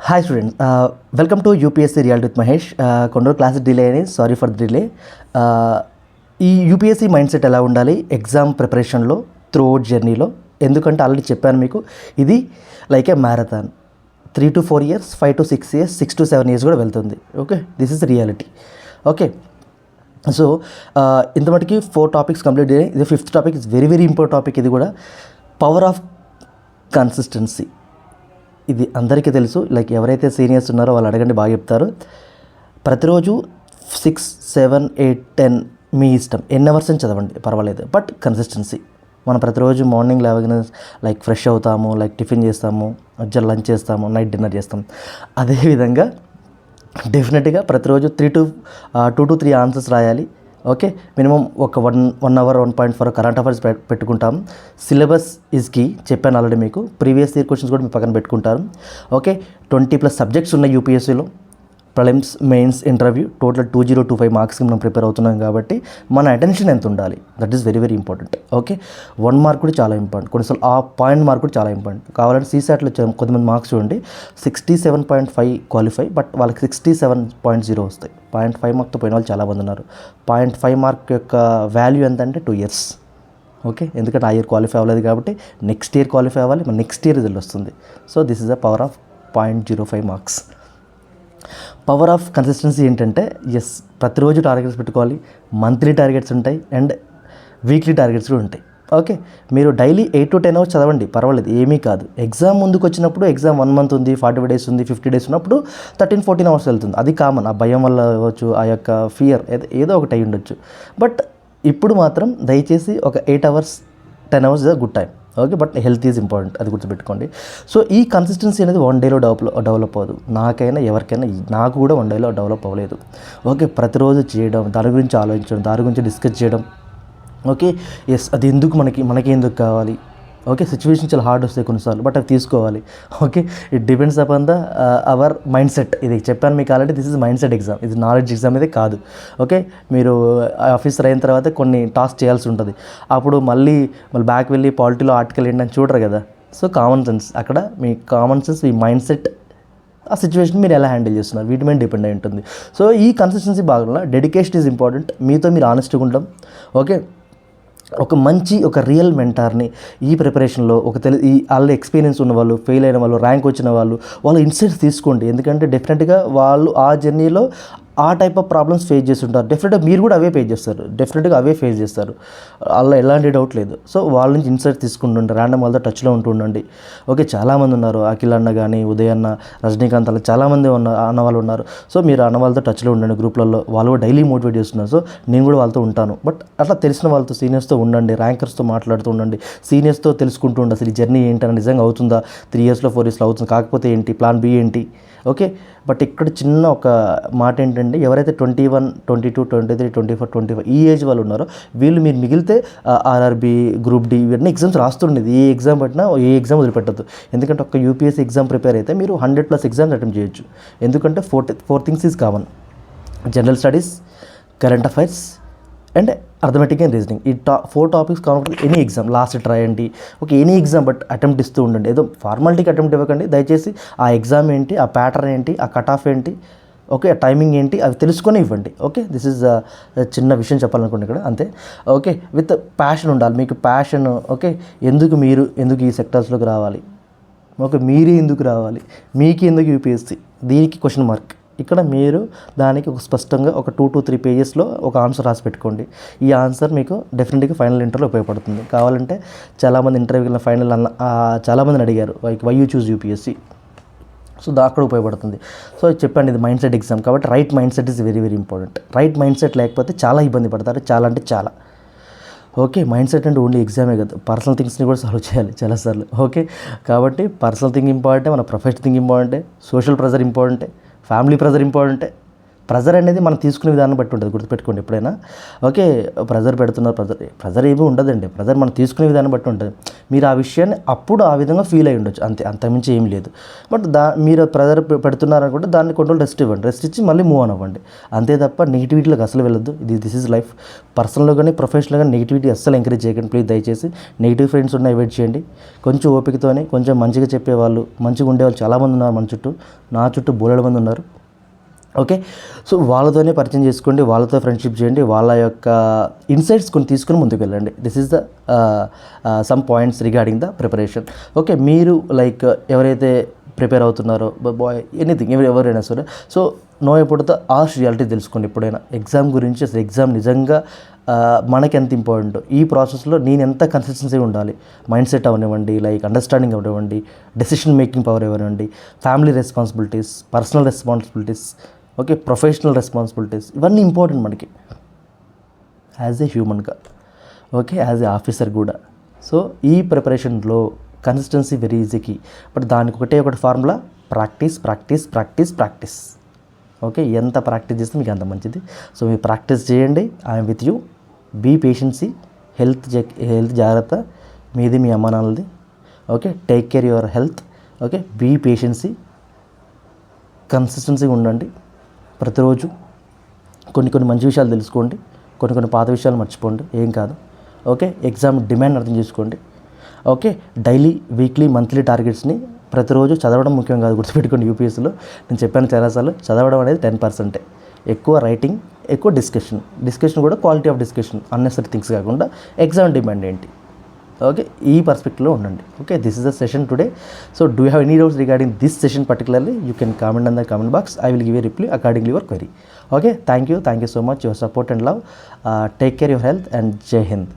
Hi students, welcome to UPSC Reality with Mahesh. కొన్ని classes delay అయినాయి, sorry for the delay. ఈ UPSC mind set ఎలా ఉండాలి exam ప్రిపరేషన్లో త్రూఅవుట్ జర్నీలో, ఎందుకంటే ఆల్రెడీ చెప్పాను మీకు, ఇది like A marathon. 3 to 4 years, 5 to 6 years, 6 to 7 years కూడా వెళ్తుంది. Okay, this is reality. Okay, so ఇంత మటుకి 4 టాపిక్స్ కంప్లీట్ అయ్యాయి. ఇది 5th topic, is very very important topic. ఇది కూడా పవర్ ఆఫ్ కన్సిస్టెన్సీ. ఇది అందరికీ తెలుసు, లైక్ ఎవరైతే సీనియర్స్ ఉన్నారో వాళ్ళు అడగండి, బాగా చెప్తారు. ప్రతిరోజు 6, 7, 8, 10 మీ ఇష్టం, ఎన్ని అవర్స్ అని చదవండి పర్వాలేదు, బట్ కన్సిస్టెన్సీ. మనం ప్రతిరోజు మార్నింగ్ లేవగానే లైక్ ఫ్రెష్ అవుతాము, లైక్ టిఫిన్ చేస్తాము, మధ్యాహ్నం లంచ్ చేస్తాము, నైట్ డిన్నర్ చేస్తాం. అదేవిధంగా డెఫినెట్గా ప్రతిరోజు 2 to 3 ఆన్సర్స్ రాయాలి. ఓకే, మినిమం ఒక 1 hour 1.4 కరెంట్ అఫైర్స్ పెట్టుకుంటాం. సిలబస్ ఈజ్ కీ, చెప్పాను ఆల్రెడీ మీకు. ప్రీవియస్ ఇయర్ క్వశ్చన్స్ కూడా మీ పక్కన పెట్టుకుంటారు. ఓకే, 20+ సబ్జెక్ట్స్ ఉన్నాయి యూపీఎస్సీలో. ప్రిలిమ్స్, మెయిన్స్, ఇంటర్వ్యూ, టోటల్ 2025 మార్క్స్కి మనం ప్రిపేర్ అవుతున్నాం కాబట్టి మన అటెన్షన్ ఎంత ఉండాలి, that is very very important. Okay, 1 mark కూడా చాలా ఇంపార్టెంట్, కొన్నిసార్లు ఆ పాయింట్ మార్క్ కూడా చాలా ఇంపార్టెంట్. కావాలంటే సీసాట్లో కొంతమంది మార్క్స్ చూడండి, 67.5 క్వాలిఫై, బట్ వాళ్ళకి 67.0 వస్తాయి. 0.5 మార్క్తో పోయిన వాళ్ళు చాలామంది ఉన్నారు. 0.5 మార్క్ యొక్క వాల్యూ ఎంత అంటే 2 years. ఓకే, ఎందుకంటే ఆ ఇయర్ క్వాలిఫై అవ్వలేదు కాబట్టి నెక్స్ట్ ఇయర్ క్వాలిఫై అవ్వాలి, మన నెక్స్ట్ ఇయర్ రిజల్ట్ వస్తుంది. So this is the power of 0.05 marks. Power of consistency ఏంటంటే, ఎస్, ప్రతిరోజు టార్గెట్స్ పెట్టుకోవాలి. మంత్లీ టార్గెట్స్ ఉంటాయి అండ్ వీక్లీ టార్గెట్స్ కూడా ఉంటాయి. ఓకే, మీరు డైలీ 8 to 10 అవర్స్ చదవండి, పర్వాలేదు, ఏమీ కాదు. ఎగ్జామ్ ముందుకు వచ్చినప్పుడు, ఎగ్జామ్ 1 month ఉంది, 45 days ఉంది, 50 days ఉన్నప్పుడు 13-14 hours వెళ్తుంది. అది కామన్, ఆ భయం వల్ల అవ్వచ్చు, ఆ యొక్క ఫియర్ ఏదో ఒకటి అయి ఉండొచ్చు. బట్ ఇప్పుడు మాత్రం దయచేసి ఒక 8 hours 10 hours is a good time. Okay, but health is important, అది గుర్తుపెట్టుకోండి. సో ఈ కన్సిస్టెన్సీ అనేది 1 dayలో డెవలప్ అవ్వదు. నాకైనా ఎవరికైనా, నాకు కూడా 1 dayలో డెవలప్ అవ్వలేదు. ఓకే, ప్రతిరోజు చేయడం, దాని గురించి ఆలోచించడం, దాని గురించి డిస్కస్ చేయడం. ఓకే, ఎస్, అది ఎందుకు మనకి ఎందుకు కావాలి. ఓకే, సిచ్యువేషన్ చాలా హార్డ్ వస్తాయి కొన్నిసార్లు, బట్ అవి తీసుకోవాలి. Okay, it depends upon the our mind set. ఇది చెప్పాను మీకు already, this is mind set exam, ఇది నాలెడ్జ్ ఎగ్జామ్ అయితే కాదు. ఓకే, మీరు ఆఫీసర్ అయిన తర్వాత కొన్ని టాస్క్ చేయాల్సి ఉంటుంది. అప్పుడు మళ్ళీ బ్యాక్ వెళ్ళి పాలిటీలో ఆర్టికల్ ఏంటని చూడరు కదా. సో కామన్ సెన్స్, అక్కడ మీ కామన్ సెన్స్, మీ మైండ్ సెట్, ఆ సిచ్యువేషన్ మీరు ఎలా హ్యాండిల్ చేస్తున్నారు, వీటి మీద డిపెండ్ అయి ఉంటుంది. సో ఈ కన్సిస్టెన్సీ భాగంలో డెడికేషన్ ఈజ్ ఇంపార్టెంట్. మీతో మీరు ఆనెస్ట్గా ఉంటాం. ఓకే, ఒక రియల్ మెంటార్ని ఈ ప్రిపరేషన్లో, ఈ ఆల్రెడీ ఎక్స్పీరియన్స్ ఉన్న వాళ్ళు, ఫెయిల్ అయిన వాళ్ళు, ర్యాంక్ వచ్చిన వాళ్ళ ఇన్సైట్స్ తీసుకోండి. ఎందుకంటే డెఫినెట్గా వాళ్ళు ఆ జర్నీలో ఆ టైప్ ఆఫ్ ప్రాబ్లమ్స్ ఫేస్ చేస్తుంటారు. డెఫినెట్గా మీరు కూడా అవే ఫేస్ చేస్తారు. అలా ఎలాంటి డౌట్ లేదు. సో వాళ్ళ నుంచి ఇన్సైట్ తీసుకుంటుండండి, ర్యాండమ్ వాళ్ళతో టచ్లో ఉంటుండండి. ఓకే, చాలామంది ఉన్నారు, అఖిల్ అన్న కానీ, ఉదయ్ అన్న, రజనీకాంత్ అలా చాలామంది అన్న వాళ్ళు ఉన్నారు. సో మీరు అన్న వాళ్ళతో టచ్లో ఉండండి, గ్రూప్లలో. వాళ్ళు కూడా డైలీ మోటివేట్ చేస్తున్నారు. సో నేను కూడా వాళ్ళతో ఉంటాను. బట్ అట్లా తెలిసిన వాళ్ళతో, సీనియర్స్తో ఉండండి, ర్యాంకర్స్తో మాట్లాడుతూ ఉండండి, సీనియర్స్తో తెలుసుకుంటూ ఉండండి. అసలు ఈ జర్నీ ఏంటని, నిజంగా అవుతుందా, 3 yearsలో 4 yearsలో అవుతుంది, కాకపోతే ఏంటి, ప్లాన్ బి ఏంటి. ఓకే, బట్ ఇక్కడ చిన్న ఒక మాట ఏంటంటే, ఎవరైతే 21, 22, 23, 24, 25 ఈ ఏజ్ వాళ్ళు ఉన్నారో, వీళ్ళు మీరు మిగిలితే ఆర్ఆర్బీ, గ్రూప్ డి ఇవన్నీ ఎగ్జామ్స్ రాస్తుండేది. ఏ ఎగ్జామ్ పట్టినా ఏ ఎగ్జామ్ వదిలిపెట్టద్దు. ఎందుకంటే ఒక యూపీఎస్సీ ఎగ్జామ్ ప్రిపేర్ అయితే మీరు 100+ ఎగ్జామ్స్ అటెంప్ట్ చేయొచ్చు. ఎందుకంటే 4 things is common: general studies, current affairs and arithmetic and reasoning. ఈ 4 topics కావాలి. ఎనీ ఎగ్జామ్ లాస్ట్ రాయండి. Okay, any exam, but attempt ఇస్తూ ఉండండి. ఏదో ఫార్మాలిటీకి అటెంప్ట్ ఇవ్వకండి దయచేసి. ఆ ఎగ్జామ్ ఏంటి, ఆ ప్యాటర్న్ ఏంటి, ఆ కట్ ఆఫ్ ఏంటి, ఓకే, టైమింగ్ ఏంటి, అవి తెలుసుకొని ఇవ్వండి. ఓకే, దిస్ ఈజ్ చిన్న విషయం చెప్పాలనుకోండి ఇక్కడ, అంతే. ఓకే, విత్ ప్యాషన్ ఉండాలి, మీకు ప్యాషన్. ఓకే, ఎందుకు ఈ సెక్టర్స్లోకి రావాలి, ఓకే, మీరే ఎందుకు రావాలి, మీకు ఎందుకు యూపీఎస్సీ, దీనికి క్వశ్చన్ మార్క్. ఇక్కడ మీరు దానికి ఒక స్పష్టంగా ఒక 2 to 3 pagesలో ఒక ఆన్సర్ రాసి పెట్టుకోండి. ఈ ఆన్సర్ మీకు డెఫినెట్గా ఫైనల్ ఇంటర్వ్యూలో ఉపయోగపడుతుంది. కావాలంటే చాలామంది ఇంటర్వ్యూకి వెళ్ళిన ఫైనల్ చాలామందిని అడిగారు, why you choose UPSC. So అక్కడ ఉపయోగపడుతుంది. సో చెప్పండి, ఇది మైండ్ సెట్ ఎగ్జామ్ కాబట్టి right mind set is very very important. Right mind set లేకపోతే చాలా ఇబ్బంది పడతారు, చాలా అంటే చాలా. ఓకే, మైండ్ సెట్ అంటే ఓన్లీ ఎగ్జామే కదా, పర్సనల్ థింగ్స్ని కూడా సాల్వ్ చేయాలి చాలాసార్లు. ఓకే, కాబట్టి పర్సనల్ థింగ్ ఇంపార్టెంటే, మన ప్రొఫెషనల్ థింగ్ ఇంపార్టెంటే, సోషల్ ప్రెజర్ ఇంపార్టెంటే, ఫ్యామిలీ ప్రెజర్ ఇంపార్టెంటే. ప్రెజర్ అనేది మనం తీసుకునే విధానం బట్టి ఉంటుంది, గుర్తుపెట్టుకోండి ఎప్పుడైనా. ఓకే, ప్రెజర్ పెడుతున్నారు, ప్రెజర్ ఏమీ ఉండదండి. ప్రెజర్ మనం తీసుకునే విధానం బట్టి ఉంటుంది. మీరు ఆ విషయాన్ని అప్పుడు ఆ విధంగా ఫీల్ అయ్యి ఉండొచ్చు, అంతే, అంతకుమించి ఏం లేదు. బట్ మీరు ప్రెజర్ పెడుతున్నారనుకుంటే దాన్ని కొంచెం రెస్ట్ ఇవ్వండి, రెస్ట్ ఇచ్చి మళ్ళీ మూవ్ ఆన్ అవ్వండి, అంతే తప్ప నెగిటివిటీలోకి అసలు వెళ్ళొద్దు. This is life. పర్సనల్గా కానీ ప్రొఫెషనల్గా కానీ నెగిటివిటీ అస్సలు ఎంకరేజ్ చేయకండి ప్లీజ్, దయచేసి. నెగిటివ్ ఫ్రెండ్స్ ఉన్న అవాయిడ్ చేయండి. కొంచెం ఓపికతోనే కొంచెం మంచిగా చెప్పేవాళ్ళు, మంచిగా ఉండేవాళ్ళు చాలామంది ఉన్నారు మన చుట్టూ. నా చుట్టూ బోలెడు మంది ఉన్నారు. ఓకే, సో వాళ్ళతోనే పరిచయం చేసుకోండి, వాళ్ళతో ఫ్రెండ్షిప్ చేయండి, వాళ్ళ యొక్క ఇన్సైట్స్ కొన్ని తీసుకుని ముందుకు వెళ్ళండి. This is the sum points regarding the preparation. Okay, మీరు లైక్ ఎవరైతే ప్రిపేర్ అవుతున్నారో, బాయ్ ఎనీథింగ్, ఎవరైనా సరే, so know about the harsh reality తెలుసుకోండి ఎప్పుడైనా. ఎగ్జామ్ గురించి అసలు ఎగ్జామ్ నిజంగా మనకి ఎంత ఇంపార్టెంట్, ఈ ప్రాసెస్లో నేను ఎంత కన్సిస్టెన్సీ ఉండాలి, మైండ్ సెట్ అవనివ్వండి, లైక్ అండర్స్టాండింగ్ అవనివ్వండి, డెసిషన్ మేకింగ్ పవర్ అవనివ్వండి, family responsibilities, personal responsibilities, okay, professional responsibilities, ఇవన్నీ ఇంపార్టెంట్ మనకి యాజ్ ఏ హ్యూమన్గా, ఓకే, యాజ్ ఏ ఆఫీసర్ కూడా. సో ఈ ప్రిపరేషన్లో కన్సిస్టెన్సీ వెరీ ఈజీకి, బట్ దానికి ఒకటి formula, practice practice practice practice. Okay, ఎంత ప్రాక్టీస్ చేస్తే మీకు అంత మంచిది. సో మీరు ప్రాక్టీస్ చేయండి, I'm with you. Be patience, health జాగ్రత్త, మీది మీ అమ్మ నాన్నలది. Okay, take care your health. Okay, be patience, కన్సిస్టెన్సీగా ఉండండి. ప్రతిరోజు కొన్ని మంచి విషయాలు తెలుసుకోండి, కొన్ని పాత విషయాలు మర్చిపోండి, ఏం కాదు. ఓకే, ఎగ్జామ్ డిమాండ్ అర్థం చేసుకోండి. ఓకే, డైలీ, వీక్లీ, మంత్లీ టార్గెట్స్ని ప్రతిరోజు చదవడం ముఖ్యం కాదు, గుర్తుపెట్టుకోండి. యూపీఎస్సీలో నేను చెప్పాను చాలాసార్లు, చదవడం అనేది 10%, ఎక్కువ రైటింగ్, ఎక్కువ డిస్కషన్ కూడా quality of discussion, unnecessary things కాకుండా ఎగ్జామ్ డిమాండ్ ఏంటి, ఓకే, ఈ పర్స్పెక్టివ్లో ఉండండి. Okay, this is the session today. So do you have any doubts regarding this session particularly, you can comment on the comment box. I will give a reply accordingly your query. Okay, thank you so much your support and love. Take care your health and జై హింద్.